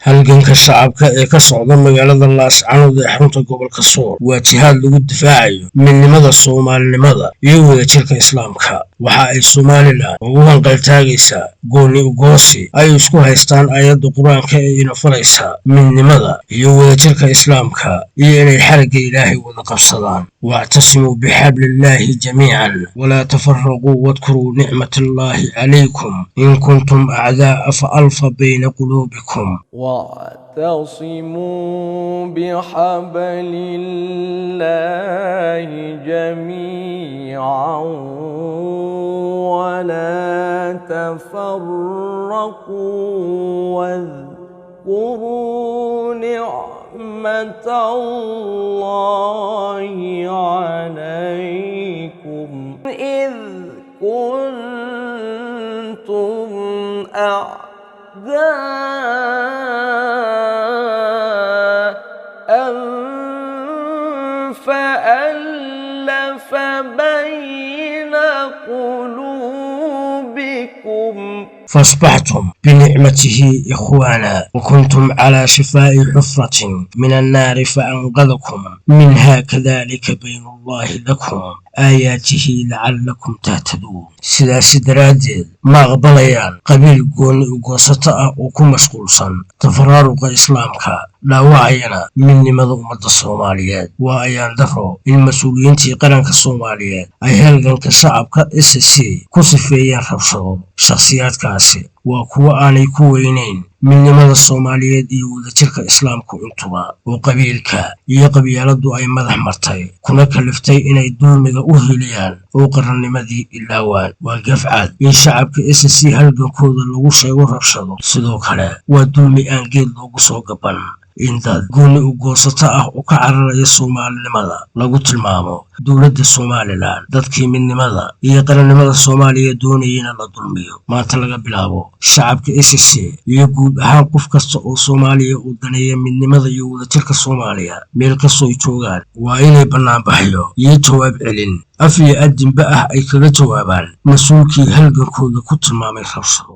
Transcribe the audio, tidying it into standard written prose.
halganka shacabka ee ka socda magaalada Laascaanood ee xarunta gobolka Sool waa jihaad lagu difaacayo midnimada Soomaalinimada iyo wadajirka Islaamka. waxa ay Soomaaliland ugu hanqaltaagaysaa gooni u goosi ay isku haystaan aayadda Quraanka ee ina faraysa midnimada iyo wadajirka Islaamka iyo inay xarigga Ilaahay wada qabsadaan. واعتصموا بحبل الله جميعا ولا تفرقوا واذكروا نعمة الله عليكم إن كنتم أعداء فألف بين قلوبكم. واعتصموا بحبل الله جميعا ولا تفرقوا واذكروا نعمة الله عليكم إذ كنتم أعداء فألف بين قلوبكم فاصبحتم بنعمته إخوانا وكنتم على شفاء حفرة من النار فأنقذكم منها كذلك بين الله لكم آياته لعلكم تهتدون. sidaas daraadeed ma aqbalayaan qabiil gooni u goosata ah oo ku mashquulsan tafaraaruqa islaamka dhaawacayana midnimada ummadda Soomaaliyeed. waa ayaan daro in mas'uuliyiintii qaranka Soomaaliyeed ay halganka shacabka SSC ku sifeeyeen rabshado. shakhsiyaadkaasi waa kuwa aanay ku weynayn midnimada Soomaaliyeed iyo wadajirka Islaamku intuba, oo qabiilka iyo qabyaaladu ay madax martay kuna kaliftay inay dulmiga u heliyaan oo qarannimadii ilaawaan. waa gafcad in shacabka SSC halgankooda lagu sheego rabshado. sidoo kale waa dulmi aan geed loogu soo gaban in dad gooni u goosata ah oo ka cararaya Soomaalinimada lagu tilmaamo dowladda Somaliland. dadkii midnimada iyo qarannimada Soomaaliya doonayeen la dulmiyo. maanta laga bilaabo shacabka SSC iyo guud ahaan qof kasta oo Soomaaliya u daneeya midnimada iyo wadajirka Soomaaliya meel kastoo ay joogaan waa inay banaanbaxyo iyo jawaab celin af iyo adinba ah ay kaga jawaabaan mas'uulkii halgankooda ku tilmaamay rabshado.